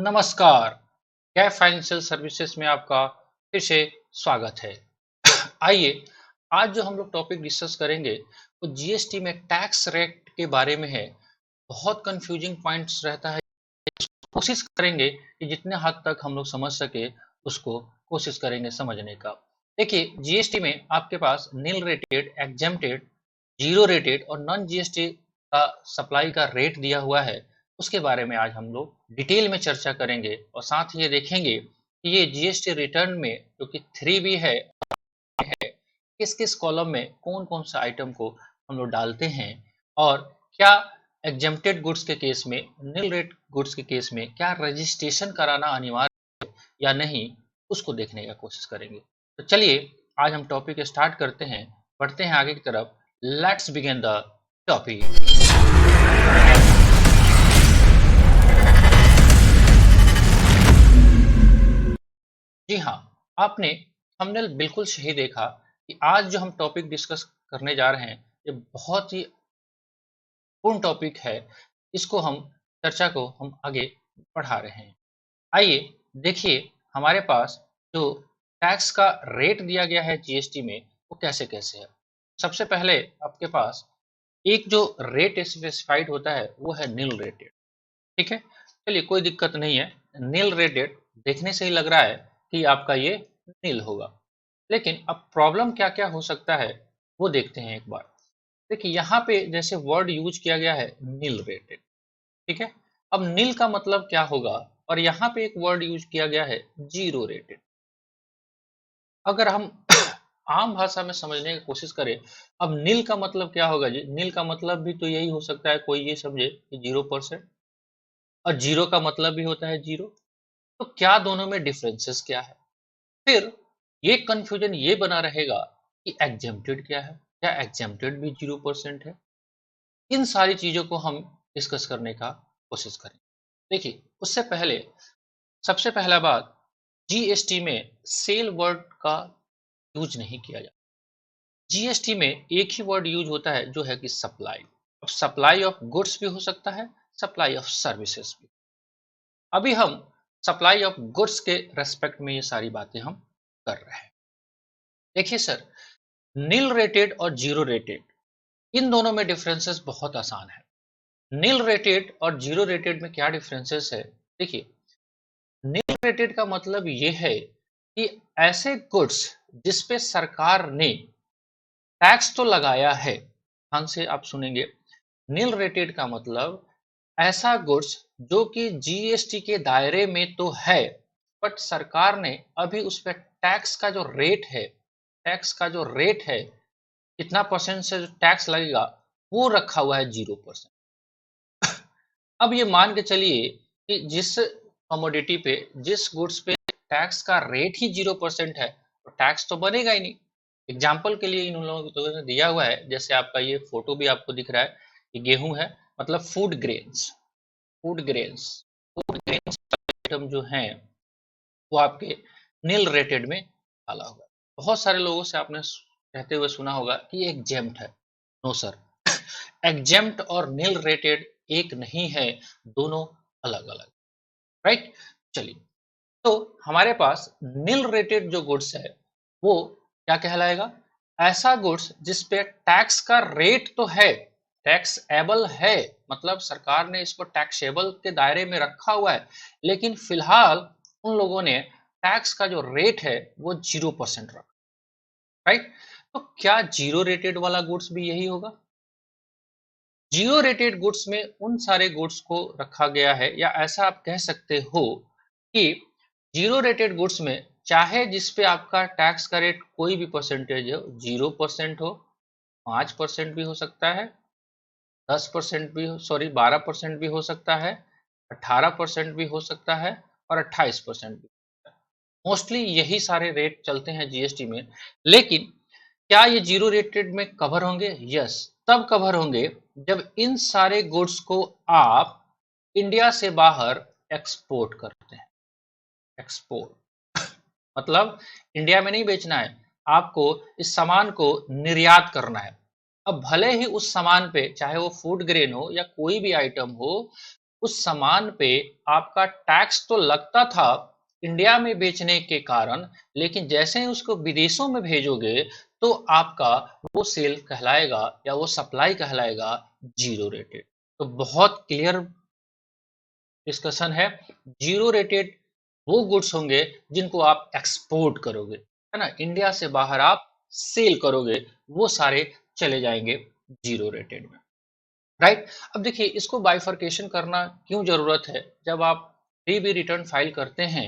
नमस्कार। Kaif financial services में आपका फिर से स्वागत है। आइए, आज जो हम लोग टॉपिक डिस्कस करेंगे वो जीएसटी में टैक्स रेट के बारे में है। बहुत कंफ्यूजिंग पॉइंट्स रहता है। कोशिश करेंगे कि जितने हद तक हम लोग समझ सके उसको कोशिश करेंगे समझने का। देखिए, जीएसटी में आपके पास nil rated, exempted, zero rated और नॉन जीएसटी का सप्लाई का रेट दिया हुआ है। उसके बारे में आज हम लोग डिटेल में चर्चा करेंगे और साथ ही ये देखेंगे कि ये जीएसटी रिटर्न में जो कि 3B है, किस किस कॉलम में कौन कौन सा आइटम को हम लोग डालते हैं और क्या एग्जेम्प्टेड गुड्स के केस में, नील रेट गुड्स के केस में क्या रजिस्ट्रेशन कराना अनिवार्य या नहीं, उसको देखने का कोशिश करेंगे। तो चलिए, आज हम टॉपिक स्टार्ट करते हैं, बढ़ते हैं आगे की तरफ। Let's begin the topic. जी हाँ, आपने थंबनेल बिल्कुल सही देखा कि आज जो हम टॉपिक डिस्कस करने जा रहे हैं ये बहुत ही पूर्ण टॉपिक है। इसको हम चर्चा को हम आगे बढ़ा रहे हैं। आइए देखिए, हमारे पास जो टैक्स का रेट दिया गया है जीएसटी में वो कैसे कैसे है। सबसे पहले आपके पास एक जो रेट स्पेसिफाइड होता है वो है नील रेटेड। ठीक है, चलिए कोई दिक्कत नहीं है। नील रेटेड देखने से ही लग रहा है कि आपका ये नील होगा, लेकिन अब प्रॉब्लम क्या क्या हो सकता है वो देखते हैं एक बार। देखिए, यहाँ पे जैसे वर्ड यूज किया गया है नील रेटेड। ठीक है, अब नील का मतलब क्या होगा और यहाँ पे एक वर्ड यूज किया गया है जीरो रेटेड। अगर हम आम भाषा में समझने की कोशिश करें, अब नील का मतलब क्या होगा जी? नील का मतलब भी तो यही हो सकता है, कोई ये समझे कि 0%, और जीरो का मतलब भी होता है जीरो। तो क्या दोनों में डिफरेंसेस क्या है? फिर ये कंफ्यूजन ये बना रहेगा कि एग्जेम्प्टेड क्या है, क्या एग्जेम्प्टेड भी 0% है? इन सारी चीजों को हम डिस्कस करने का कोशिश करें। देखिए, उससे पहले सबसे पहला बात, जीएसटी में सेल वर्ड का यूज नहीं किया जाता। जीएसटी में एक ही वर्ड यूज होता है जो है कि सप्लाई। अब सप्लाई ऑफ गुड्स भी हो सकता है, सप्लाई ऑफ सर्विसेज भी। अभी हम सप्लाई ऑफ गुड्स के रेस्पेक्ट में ये सारी बातें हम कर रहे हैं। देखिए सर, नील रेटेड और जीरो रेटेड इन दोनों में डिफरेंसेस बहुत आसान है। नील रेटेड और जीरो रेटेड में क्या डिफरेंसेस है? देखिए, नील रेटेड का मतलब ये है कि ऐसे गुड्स जिस पे सरकार ने टैक्स तो लगाया है। ध्यान से आप सुनेंगे, नील रेटेड का मतलब ऐसा गुड्स जो कि जीएसटी के दायरे में तो है, बट सरकार ने अभी उस पर टैक्स का जो रेट है, टैक्स का जो रेट है, कितना परसेंट से जो टैक्स लगेगा वो रखा हुआ है 0%। अब ये मान के चलिए कि जिस कमोडिटी पे, जिस गुड्स पे टैक्स का रेट ही 0% है तो टैक्स तो बनेगा ही नहीं। एग्जाम्पल के लिए इन लोगों ने दिया हुआ है, जैसे आपका ये फोटो भी आपको दिख रहा है कि गेहूं है, मतलब food grains. Food grains, food grains item जो हैं वो आपके नील रेटेड में डाला हुआ है। बहुत सारे लोगों से आपने कहते हुए सुना होगा कि ये एग्जेम्प्ट है। नो सर, एग्जेम्प्ट और नील रेटेड एक नहीं है, दोनों अलग अलग। राइट, चलिए, तो हमारे पास नील रेटेड जो गुड्स है वो क्या कहलाएगा? ऐसा गुड्स जिस पे टैक्स का रेट तो है, टैक्स एबल है, मतलब सरकार ने इसको टैक्सेबल के दायरे में रखा हुआ है, लेकिन फिलहाल उन लोगों ने टैक्स का जो रेट है वो 0% रखा। राइट, तो क्या जीरो रेटेड वाला गुड्स भी यही होगा? जीरो रेटेड गुड्स में उन सारे गुड्स को रखा गया है, या ऐसा आप कह सकते हो कि जीरो रेटेड गुड्स में चाहे जिस पे आपका टैक्स का रेट कोई भी परसेंटेज हो, 0% हो, 5% भी हो सकता है, 10% भी हो, सॉरी 12% भी हो सकता है, 18% भी हो सकता है और 28% भी। मोस्टली यही सारे रेट चलते हैं जीएसटी में। लेकिन क्या ये जीरो रेटेड में कवर होंगे? यस, तब कवर होंगे जब इन सारे गुड्स को आप इंडिया से बाहर एक्सपोर्ट करते हैं। एक्सपोर्ट मतलब इंडिया में नहीं बेचना है, आपको इस सामान को निर्यात करना है। अब भले ही उस सामान पे, चाहे वो फूड ग्रेन हो या कोई भी आइटम हो, उस सामान पे आपका टैक्स तो लगता था इंडिया में बेचने के कारण, लेकिन जैसे ही उसको विदेशों में भेजोगे तो आपका वो सेल कहलाएगा या वो सप्लाई कहलाएगा जीरो रेटेड। तो बहुत क्लियर डिस्कशन है। जीरो रेटेड वो गुड्स होंगे जिनको आप एक्सपोर्ट करोगे, है ना, इंडिया से बाहर आप सेल करोगे, वो सारे चले जाएंगे जीरो रेटेड में। राइट। अब देखिए इसको बाइफरकेशन करना क्यों जरूरत है। जब आप 3B रिटर्न फाइल करते हैं,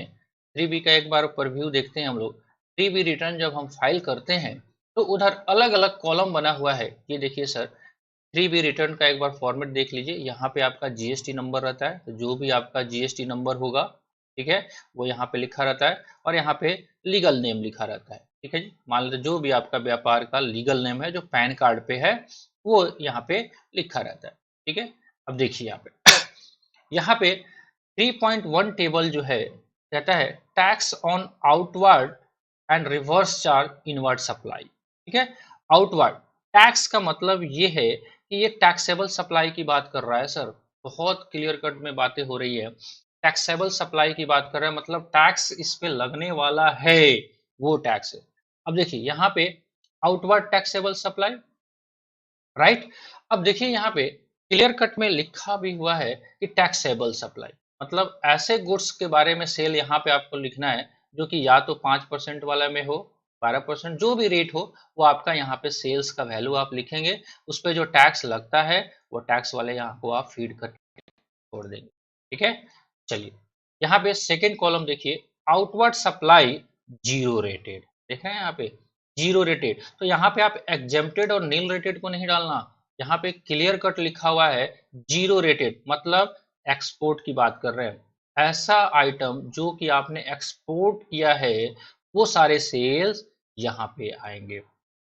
3B का एक बार प्रीव्यू देखते हैं हम लोग। 3B रिटर्न जब हम फाइल करते हैं तो उधर अलग अलग कॉलम बना हुआ है। ये देखिए सर, 3B रिटर्न का एक बार फॉर्मेट देख लीजिए। यहाँ पे आपका जीएसटी नंबर रहता है, तो जो भी आपका जीएसटी नंबर होगा, ठीक है, वो यहाँ पे लिखा रहता है, और यहाँ पे लीगल नेम लिखा रहता है। ठीक है जी, मान लीजिए जो भी आपका व्यापार का लीगल नेम है जो पैन कार्ड पे है, वो यहाँ पे लिखा रहता है। ठीक है। अब देखिए यहाँ पे 3.1 टेबल जो है कहता है tax on outward and reverse charge inward supply. ठीक है। आउटवर्ड टैक्स का मतलब ये है कि ये टैक्सेबल सप्लाई की बात कर रहा है सर। बहुत क्लियर कट में बातें हो रही है। टैक्सेबल सप्लाई की बात कर रहा है, मतलब टैक्स इस पे लगने वाला है, वो टैक्स है। अब देखिए यहाँ पे आउटवर्ड टैक्सेबल सप्लाई, राइट। अब देखिए यहाँ पे क्लियर कट में लिखा भी हुआ है कि टैक्सेबल सप्लाई, मतलब ऐसे गुड्स के बारे में सेल यहाँ पे आपको लिखना है जो कि या तो 5% वाला में हो, 12%, जो भी रेट हो, वो आपका यहाँ पे सेल्स का वैल्यू आप लिखेंगे। उस पर जो टैक्स लगता है वो टैक्स वाले यहाँ को आप फीड कर छोड़ देंगे। ठीक है। चलिए यहाँ पे सेकेंड कॉलम देखिए, आउटवर्ड सप्लाई जीरो रेटेड। देख रहे हैं यहाँ पे जीरो रेटेड, तो यहाँ पे आप एग्जेम्प्टेड और नील रेटेड को नहीं डालना। यहाँ पे क्लियर कट लिखा हुआ है जीरो रेटेड, मतलब एक्सपोर्ट की बात कर रहे हैं। ऐसा आइटम जो कि आपने एक्सपोर्ट किया है वो सारे सेल्स यहाँ पे आएंगे।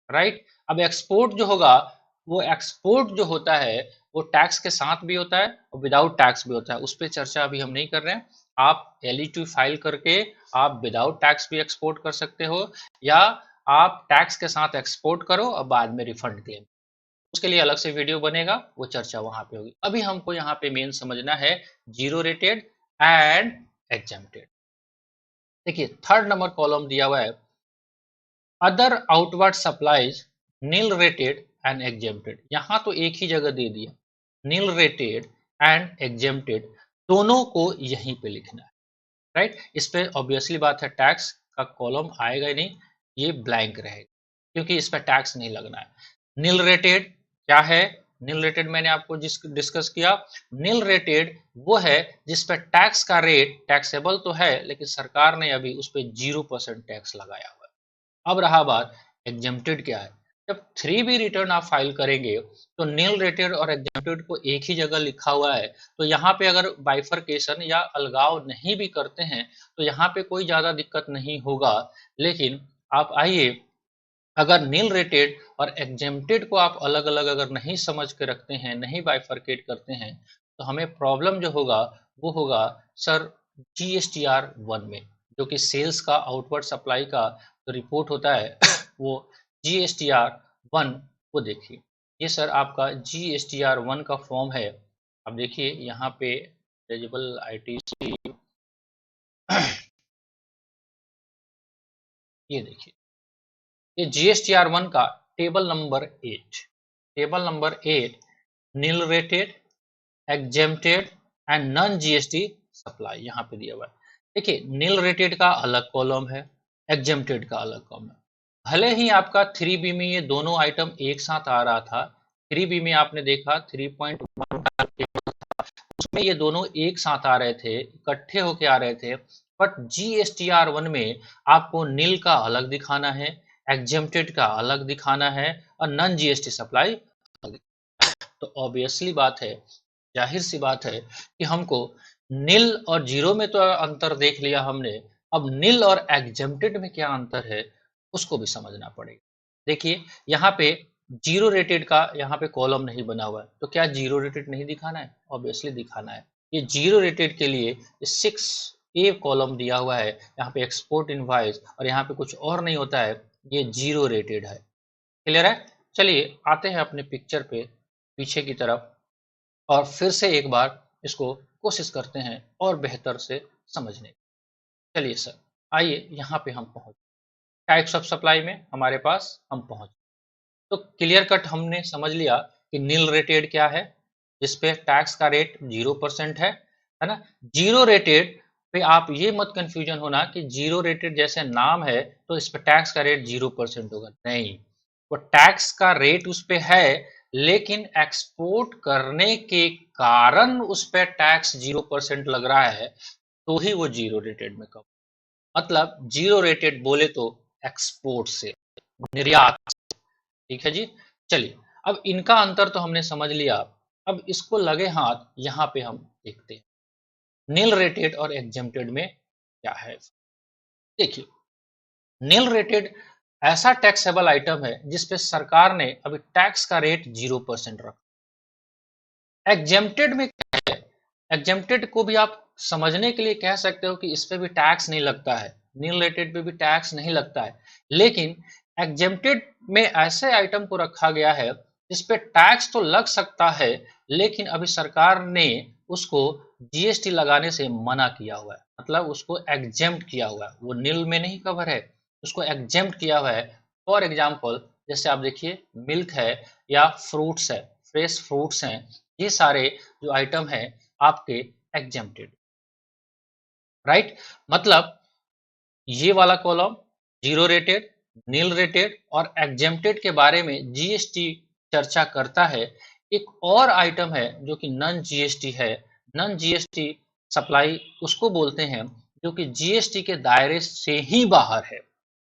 राइट। अब एक्सपोर्ट जो होगा, वो एक्सपोर्ट जो होता है वो टैक्स के साथ भी होता है और विदाउट टैक्स भी होता है। उस पर चर्चा अभी हम नहीं कर रहे हैं। आप LE2 फाइल करके आप विदाउट टैक्स भी एक्सपोर्ट कर सकते हो, या आप टैक्स के साथ एक्सपोर्ट करो और बाद में रिफंड क्लेम, उसके लिए अलग से वीडियो बनेगा, वो चर्चा वहां पे होगी। अभी हमको यहाँ पे मेन समझना है जीरो रेटेड एंड एग्जेम्प्टेड। देखिए थर्ड नंबर कॉलम दिया हुआ है other outward supplies nil rated and exempted. यहाँ तो एक ही जगह दे दिया, नील रेटेड एंड एग्जेम्प्टेड, दोनों को यहीं पे लिखना है। राइट। इस पे ऑब्वियसली बात है टैक्स का कॉलम आएगा ही नहीं, ये ब्लैंक रहेगा क्योंकि इस पर टैक्स नहीं लगना है। नील रेटेड क्या है? नील रेटेड मैंने आपको जिस डिस्कस किया, नील रेटेड वो है जिस पर टैक्स का रेट टैक्सेबल तो है लेकिन सरकार ने अभी उस पर 0% टैक्स लगाया हुआ है। अब रहा बात एग्जेम्प्टेड क्या है। जब 3B रिटर्न आप फाइल करेंगे तो नील रेटेड और एग्जेम्प्टेड को एक ही जगह लिखा हुआ है, तो यहाँ पे अगर बाइफरकेशन या अलगाव नहीं भी करते हैं तो यहाँ पे कोई ज़्यादा दिक्कत नहीं होगा। लेकिन आप आइए, अगर नील रेटेड और एग्जेम्प्टेड को आप अलग अलग अगर नहीं समझ के रखते हैं, नहीं बाइफरकेट करते हैं, तो हमें प्रॉब्लम जो होगा वो होगा सर GSTR 1 में, जो कि सेल्स का आउटवर्ड सप्लाई का जो रिपोर्ट होता है वो GSTR 1 वो देखिए। ये सर आपका GSTR 1 का फॉर्म है। अब देखिए यहाँ पे एलिजिबल ITC, ये देखिए ये GSTR 1 का table number 8, table number 8 nil rated, exempted and non GST supply यहाँ पे दिया हुआ है। देखिए नील रेटेड का अलग कॉलम है, एग्जेम्प्टेड का अलग कॉलम है। भले ही आपका 3B में ये दोनों आइटम एक साथ आ रहा था, 3B में आपने देखा 3.1 उसमें ये दोनों एक साथ आ रहे थे, इकट्ठे होके आ रहे थे, बट GSTR 1 में आपको नील का अलग दिखाना है, एग्जेम्प्टेड का अलग दिखाना है और नॉन GST सप्लाई अलग। तो ऑब्वियसली बात है, जाहिर सी बात है कि हमको नील और जीरो में तो अंतर देख लिया हमने, अब नील और एग्जेम्प्टेड में क्या अंतर है उसको भी समझना पड़ेगा। देखिए यहाँ पे जीरो रेटेड का यहाँ पे कॉलम नहीं बना हुआ है, तो क्या जीरो रेटेड नहीं दिखाना है? ऑब्वियसली दिखाना है। ये जीरो रेटेड के लिए 6A कॉलम दिया हुआ है, यहाँ पे एक्सपोर्ट इनवॉइस और यहाँ पे कुछ और नहीं होता है, ये जीरो रेटेड है। क्लियर है? चलिए आते हैं अपने पिक्चर पे पीछे की तरफ और फिर से एक बार इसको कोशिश करते हैं और बेहतर से समझने की। चलिए सर, आइए यहाँ पे हम पहुँच, टाइप्स ऑफ सप्लाई में हमारे पास हम पहुँच। तो क्लियर कट हमने समझ लिया कि नील रेटेड क्या है, जिसपे टैक्स का रेट 0% है ना। जीरो रेटेड पे आप ये मत कंफ्यूजन होना कि जीरो रेटेड जैसे नाम है तो इस पे टैक्स का रेट 0% होगा, नहीं। वो टैक्स का रेट उस पे है, लेकिन एक्सपोर्ट करने के कारण उस पे टैक्स 0% लग रहा है, तो ही वो जीरो रेटेड में कम। मतलब जीरो रेटेड बोले तो एक्सपोर्ट से, निर्यात। ठीक है जी। चलिए, अब इनका अंतर तो हमने समझ लिया, अब इसको लगे हाथ यहाँ पे हम देखते हैं नील रेटेड और एग्जेम्प्टेड में क्या है। देखिए, नील रेटेड ऐसा टैक्सेबल आइटम है जिसपे सरकार ने अभी टैक्स का रेट 0% रखा। एग्जेम्प्टेड में क्या है, एग्जेम्प्टेड को भी आप समझने के लिए कह सकते हो कि इस पे भी टैक्स नहीं लगता है, नील रेटेड पे भी टैक्स नहीं लगता है, लेकिन एग्जेम्प्टेड में ऐसे आइटम को रखा गया है जिस पे टैक्स तो लग सकता है, लेकिन अभी सरकार ने उसको जीएसटी लगाने से मना किया हुआ है, मतलब उसको एग्जेम्प्ट किया हुआ है, वो नील में नहीं कवर है, उसको एग्जेम्प्ट किया हुआ है। फॉर एग्जाम्पल, जैसे आप देखिए मिल्क है या फ्रूट्स है, फ्रेश फ्रूट्स हैं, ये सारे जो आइटम है आपके एग्जेम्प्टेड, राइट। मतलब ये वाला column zero rated, nil rated और एग्जेम्प्टेड के बारे में जीएसटी चर्चा करता है। एक और आइटम है जो कि नॉन जीएसटी है, नॉन जीएसटी सप्लाई उसको बोलते हैं जो कि जीएसटी के दायरे से ही बाहर है,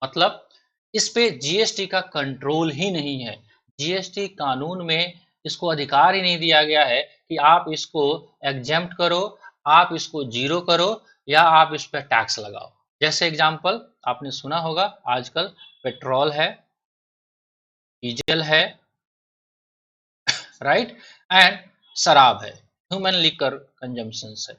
मतलब इस पे जीएसटी का कंट्रोल ही नहीं है, जीएसटी कानून में इसको अधिकार ही नहीं दिया गया है कि आप इसको एग्जेम्प्ट करो, आप इसको जीरो करो या आप इस पर टैक्स लगाओ। जैसे एग्जाम्पल आपने सुना होगा, आजकल पेट्रोल है, डीजल है, राइट, एंड शराब है, ह्यूमन लिकर कंजम्पशन है।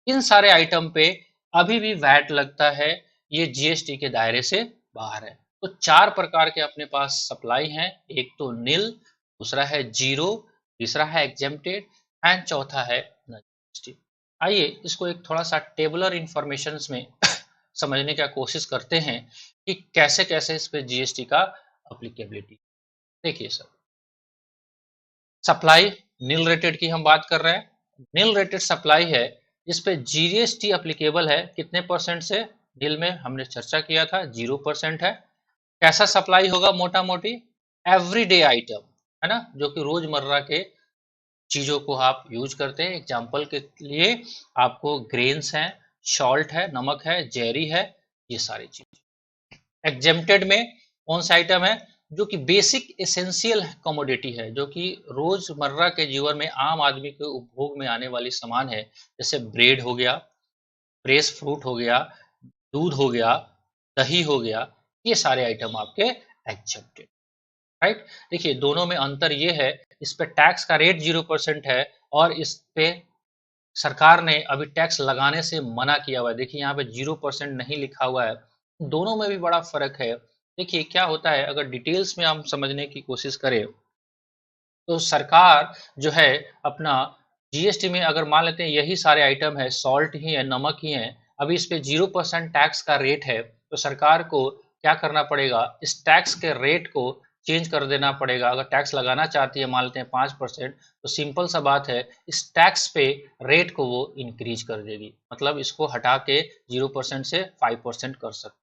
इन सारे आइटम पे अभी भी वैट लगता है, ये जीएसटी के दायरे से बाहर है। तो चार प्रकार के अपने पास सप्लाई हैं, एक तो नील, दूसरा है जीरो, तीसरा है एग्जेम्प्टेड एंड चौथा है नॉन जीएसटी। आइए इसको एक थोड़ा सा टेबुलर इंफॉर्मेशन में समझने का कोशिश करते हैं कि कैसे कैसे इस पे जीएसटी का अप्लीकेबिलिटी। देखिए सर, सप्लाई नील रेटेड की हम बात कर रहे हैं, नील रेटेड सप्लाई है जिस पे जीएसटी अप्लीकेबल है, कितने परसेंट से, नील में हमने चर्चा किया था 0% है। कैसा सप्लाई होगा, मोटा मोटी एवरीडे आइटम, है ना, जो कि रोजमर्रा के चीजों को आप यूज करते हैं। एग्जाम्पल के लिए आपको ग्रेन्स हैं, सॉल्ट है, नमक है, जेरी है, ये सारी चीज। एग्जेम्प्टेड में कौन सा आइटम है, जो कि बेसिक एसेंशियल कमोडिटी है, जो कि रोजमर्रा के जीवन में आम आदमी के उपभोग में आने वाली सामान है, जैसे ब्रेड हो गया, फ्रेश फ्रूट हो गया, दूध हो गया, दही हो गया, ये सारे आइटम आपके एग्जेम्प्टेड, राइट। देखिए दोनों में अंतर ये है, इस पे टैक्स का रेट 0% है और इस पे सरकार ने अभी टैक्स लगाने से मना किया हुआ है। देखिए यहाँ पे 0% नहीं लिखा हुआ है, दोनों में भी बड़ा फर्क है। देखिए क्या होता है, अगर डिटेल्स में हम समझने की कोशिश करें तो सरकार जो है अपना जीएसटी में अगर मान लेते हैं यही सारे आइटम है, सॉल्ट ही है, नमक ही है, अभी इस पे 0% टैक्स का रेट है, तो सरकार को क्या करना पड़ेगा, इस टैक्स के रेट को चेंज कर देना पड़ेगा। अगर टैक्स लगाना चाहती है मान लेते हैं 5%, तो सिंपल सा बात है, इस टैक्स पे रेट को वो इंक्रीज कर देगी, मतलब इसको हटा के 0% से 5% कर सकते,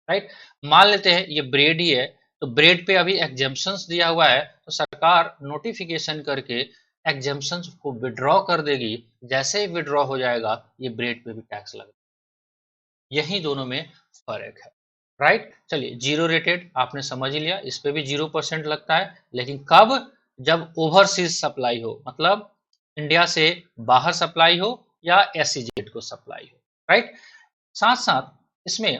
राइट। मान लेते हैं ये ब्रेड ही है, तो ब्रेड पे अभी एग्जेम्पशंस दिया हुआ है, तो सरकार नोटिफिकेशन करके एग्जेम्पशंस को विड्रॉ कर देगी, जैसे ही विड्रॉ हो जाएगा ये ब्रेड पे भी टैक्स लगेगा। यही दोनों में फर्क है, राइट। चलिए जीरो रेटेड आपने समझ ही लिया, इस पे भी 0% लगता है, लेकिन कब, जब ओवरसीज सप्लाई हो, मतलब इंडिया से बाहर सप्लाई हो या एसईजेड को सप्लाई हो, राइट। साथ साथ इसमें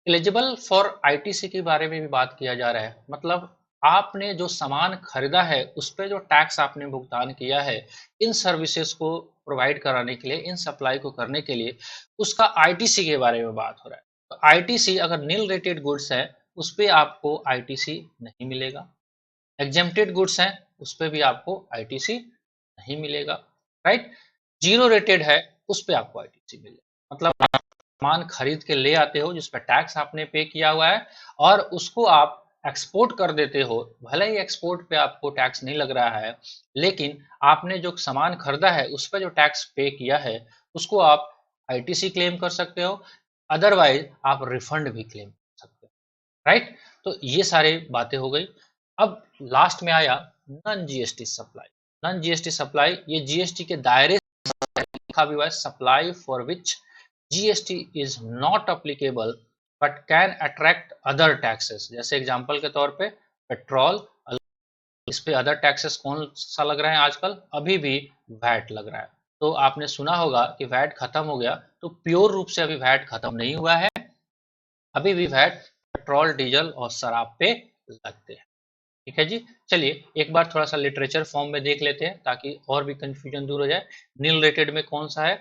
एलिजिबल फॉर आईटीसी के बारे में भी बात किया जा रहा है, मतलब आपने जो सामान खरीदा है उस पर जो टैक्स आपने भुगतान किया है, इन सर्विसेज को प्रोवाइड कराने के लिए, इन सप्लाई को करने के लिए, उसका आईटीसी के बारे में बात हो रहा है। तो आईटीसी अगर नील रेटेड गुड्स है उस पर आपको आईटीसी नहीं मिलेगा, एग्जेम्प्टेड गुड्स हैं उस पर भी आपको आईटीसी नहीं मिलेगा, राइट। जीरो रेटेड है उस पे आपको आईटीसी मिल जाए, मतलब आप सामान खरीद के ले आते हो जिस पर टैक्स आपने पे किया हुआ है और उसको आप एक्सपोर्ट कर देते हो, भले ही एक्सपोर्ट पे आपको टैक्स नहीं लग रहा है, लेकिन आपने जो सामान खरीदा है उस पर जो टैक्स पे किया है उसको आप आईटीसी क्लेम कर सकते हो, अदरवाइज आप रिफंड भी क्लेम कर सकते हो, राइट। तो ये सारी बातें हो गई। अब लास्ट में आया non GST supply. Non GST supply ये जीएसटी के दायरे लिखा भी हुआ है, supply for which GST is not applicable but can attract other taxes. जैसे एग्जांपल के तौर पे पेट्रोल, इस पे अदर टैक्सेस कौन सा लग रहा है आजकल, अभी भी वैट लग रहा है। तो आपने सुना होगा कि वैट खत्म हो गया, तो प्योर रूप से अभी वैट खत्म नहीं हुआ है, अभी भी वैट पेट्रोल, डीजल और शराब पे लगते हैं। ठीक है जी। चलिए एक बार थोड़ा सा लिटरेचर फॉर्म में देख लेते हैं ताकि और भी कंफ्यूजन दूर हो जाए। नील रेटेड में कौन सा है,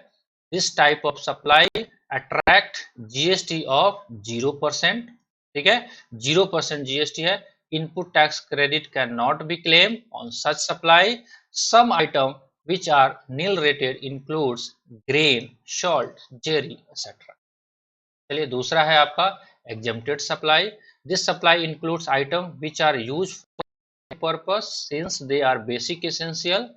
this type of supply attract GST of 0%। ठीक है, 0% जीएसटी है। Input tax credit can not be claim on such supply. Some item which are nil rated includes grain, salt, jaggery etcetera. चलिए दूसरा है आपका exempted supply. This supply includes items which are used for purpose since they are basic essential.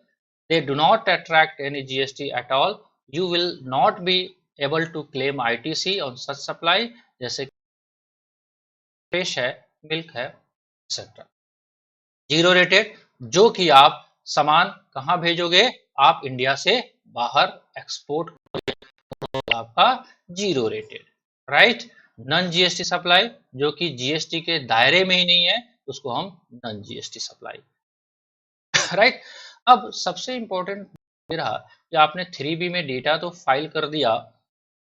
They do not attract any GST at all. You will not be able to claim ITC on such supply, जैसे fish है, milk है, etcetera. Zero rated, जो कि आप सामान कहाँ भेजोगे, आप इंडिया से बाहर एक्सपोर्ट, आपका zero rated, right. Non GST supply, जो कि जीएसटी के दायरे में ही नहीं है, उसको हम नॉन जीएसटी सप्लाई, राइट। अब सबसे इंपॉर्टेंट ये रहा कि आपने 3B में डेटा तो फाइल कर दिया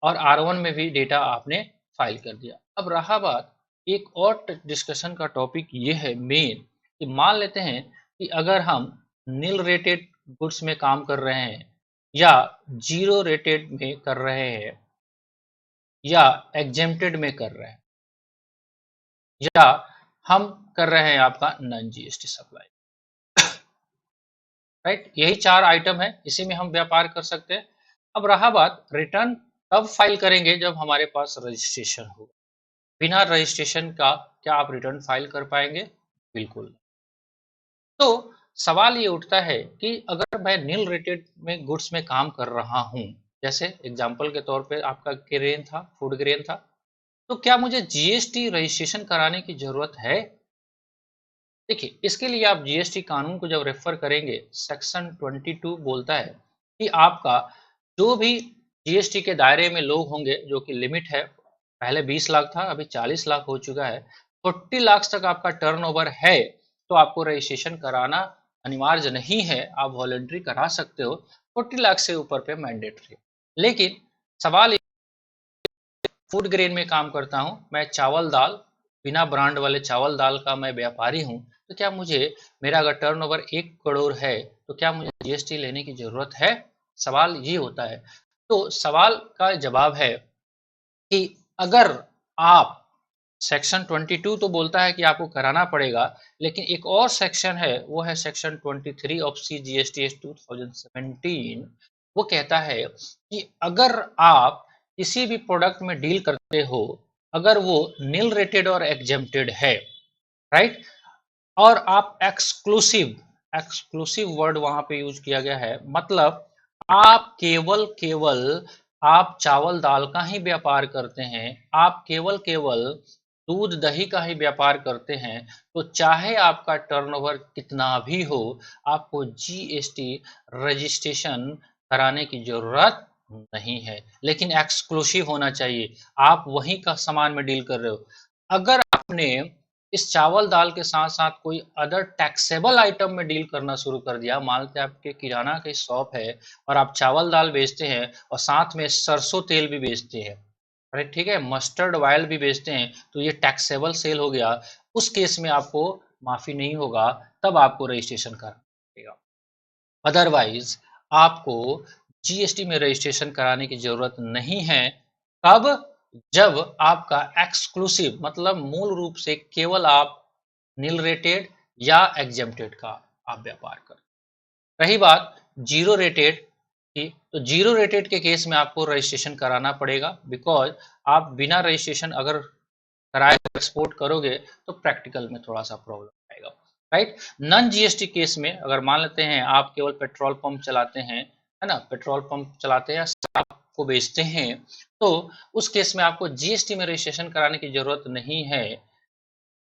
और R1 में भी डेटा आपने फाइल कर दिया। अब रहा बात, एक और डिस्कशन का टॉपिक ये है मेन, कि मान लेते हैं कि अगर हम नील रेटेड गुड्स में काम कर रहे हैं या जीरो रेटेड में कर रहे हैं या एग्जेम्प्टेड में कर रहे हैं या हम कर रहे हैं आपका नॉन जीएसटी सप्लाई, राइट। यही 4 आइटम है, इसी में हम व्यापार कर सकते हैं। अब रहा बात, रिटर्न तब फाइल करेंगे जब हमारे पास रजिस्ट्रेशन हो। बिना रजिस्ट्रेशन का क्या आप रिटर्न फाइल कर पाएंगे? बिल्कुल। तो सवाल ये उठता है कि अगर मैं नील रेटेड में गुड्स में काम कर रहा हूं, जैसे एग्जांपल के तौर पे आपका ग्रेन था, फूड ग्रेन था, तो क्या मुझे जीएसटी रजिस्ट्रेशन कराने की जरूरत है? देखिए, इसके लिए आप जीएसटी कानून को जब रेफर करेंगे, सेक्शन 22 बोलता है कि आपका जो भी जीएसटी के दायरे में लोग होंगे, जो कि लिमिट है, पहले 20 लाख था, अभी 40 लाख हो चुका है, 40 लाख तक आपका टर्नओवर है तो आपको रजिस्ट्रेशन कराना अनिवार्य नहीं है, आप वॉलंटरी करा सकते हो। 40 लाख से ऊपर पे मैंडेटरी। लेकिन सवाल, फूड ग्रेन में काम करता हूँ मैं, चावल दाल, बिना ब्रांड वाले चावल दाल का मैं व्यापारी हूँ, तो क्या मुझे, मेरा अगर टर्नओवर 1 करोड़ है तो क्या मुझे जीएसटी लेने की जरूरत है? सवाल ये होता है। तो सवाल का जवाब है कि अगर आप, सेक्शन 22 तो बोलता है कि आपको कराना पड़ेगा, लेकिन एक और सेक्शन है, वो है सेक्शन 23 ऑफ CGST 2017। वो कहता है कि अगर आप किसी भी प्रोडक्ट में डील करते हो, अगर वो नील रेटेड और एग्जेम्प्टेड है, राइट, और आप एक्सक्लूसिव, एक्सक्लूसिव वर्ड वहां पे यूज किया गया है, मतलब आप केवल केवल आप चावल दाल का ही व्यापार करते हैं, आप केवल केवल दूध दही का ही व्यापार करते हैं, तो चाहे आपका टर्नओवर कितना भी हो, आपको जीएसटी रजिस्ट्रेशन कराने की जरूरत नहीं है। लेकिन एक्सक्लूसिव होना चाहिए, आप वहीं का सामान में डील कर रहे हो। अगर आपने इस चावल दाल के साथ साथ कोई अदर टैक्सेबल आइटम में डील करना शुरू कर दिया, मान लेते हैं आपके किराना की शॉप है और आप चावल दाल बेचते हैं और साथ में सरसों तेल भी बेचते हैं, अरे ठीक है, मस्टर्ड ऑयल भी बेचते हैं, तो ये टैक्सेबल सेल हो गया। उस केस में आपको माफी नहीं होगा, तब आपको रजिस्ट्रेशन करना पड़ेगा। अदरवाइज आपको जीएसटी में रजिस्ट्रेशन कराने की जरूरत नहीं है। कब? जब आपका एक्सक्लूसिव, मतलब मूल रूप से केवल आप नील रेटेड या एग्जेम्प्टेड का आप व्यापार करें। रही बात जीरो रेटेड, कि तो जीरो रेटेड के केस में आपको रजिस्ट्रेशन कराना पड़ेगा, बिकॉज आप बिना रजिस्ट्रेशन अगर कराए एक्सपोर्ट करोगे तो प्रैक्टिकल में थोड़ा सा प्रॉब्लम आएगा, राइट। नॉन जीएसटी केस में अगर मान लेते हैं आप केवल पेट्रोल पंप चलाते हैं, है ना, पेट्रोल पंप चलाते हैं, शराब को बेचते हैं, तो उस केस में आपको जीएसटी में रजिस्ट्रेशन कराने की जरूरत नहीं है।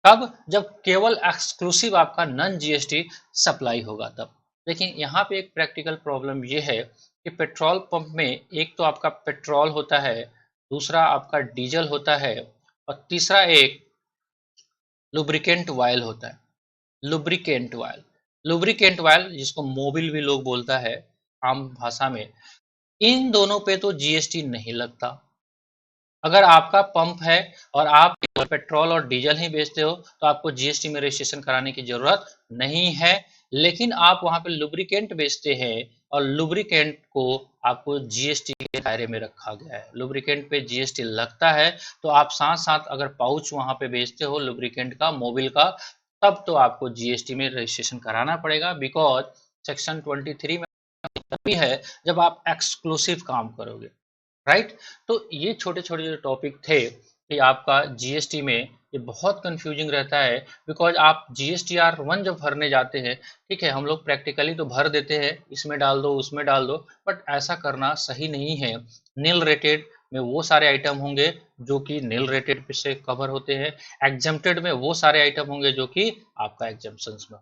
कब? जब केवल एक्सक्लूसिव आपका नॉन जीएसटी सप्लाई होगा तब। लेकिन यहाँ पे एक प्रैक्टिकल प्रॉब्लम ये है कि पेट्रोल पंप में एक तो आपका पेट्रोल होता है, दूसरा आपका डीजल होता है, और तीसरा एक लुब्रिकेंट ऑयल होता है। लुब्रिकेंट ऑयल, लुब्रिकेंट ऑयल जिसको मोबिल भी लोग बोलता है आम भाषा में, इन दोनों पे तो जीएसटी नहीं लगता। अगर आपका पंप है और आप पेट्रोल और डीजल ही बेचते हो तो आपको जीएसटी में रजिस्ट्रेशन कराने की जरूरत नहीं है। लेकिन आप वहां पे लुब्रिकेंट बेचते हैं और लुब्रिकेंट को आपको जीएसटी के दायरे में रखा गया है, लुब्रिकेंट पे जीएसटी लगता है। तो आप साथ साथ अगर पाउच वहां पे बेचते हो लुब्रिकेंट का, मोबिल का, तब तो आपको जीएसटी में रजिस्ट्रेशन कराना पड़ेगा, बिकॉज सेक्शन 23 में तभी है जब आप एक्सक्लूसिव काम करोगे, राइट। तो ये छोटे छोटे जो टॉपिक थे कि आपका जीएसटी में ये बहुत कंफ्यूजिंग रहता है, बिकॉज आप जीएसटीआर 1 जब भरने जाते हैं, ठीक है, हम लोग प्रैक्टिकली तो भर देते हैं, इसमें डाल दो उसमें डाल दो, बट ऐसा करना सही नहीं है। नील रेटेड में वो सारे आइटम होंगे जो कि नील रेटेड से कवर होते हैं, एग्जेम्प्टेड में वो सारे आइटम होंगे जो कि आपका एग्जेम्पशन में।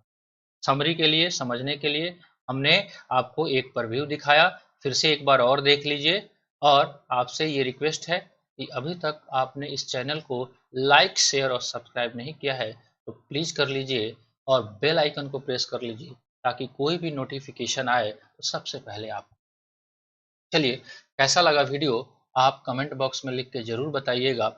समरी के लिए, समझने के लिए हमने आपको एक प्रीव्यू दिखाया, फिर से एक बार और देख लीजिए। और आपसे ये रिक्वेस्ट है कि अभी तक आपने इस चैनल को लाइक, शेयर और सब्सक्राइब नहीं किया है तो प्लीज़ कर लीजिए, और बेल आइकन को प्रेस कर लीजिए ताकि कोई भी नोटिफिकेशन आए तो सबसे पहले आप। चलिए, कैसा लगा वीडियो आप कमेंट बॉक्स में लिख के ज़रूर बताइएगा।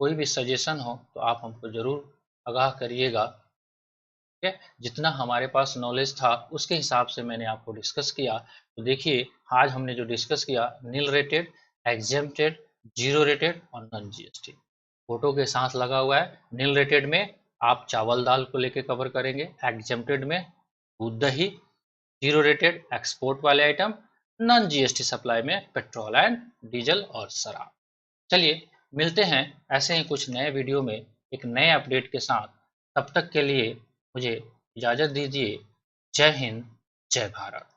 कोई भी सजेशन हो तो आप हमको ज़रूर आगाह करिएगा। ठीक है, जितना हमारे पास नॉलेज था उसके हिसाब से मैंने आपको डिस्कस किया। तो देखिए, आज हमने जो डिस्कस किया, nil rated, exempted, zero rated और नॉन जीएसटी, फोटो के साथ लगा हुआ है। नील रेटेड में आप चावल दाल को लेके कवर करेंगे, एग्जेम्प्टेड में दूध दही, जीरो रेटेड एक्सपोर्ट वाले आइटम, नॉन जीएसटी सप्लाई में पेट्रोल एंड डीजल और शराब। चलिए, मिलते हैं ऐसे ही कुछ नए वीडियो में एक नए अपडेट के साथ। तब तक के लिए मुझे इजाज़त दीजिए। जय हिंद, जय भारत।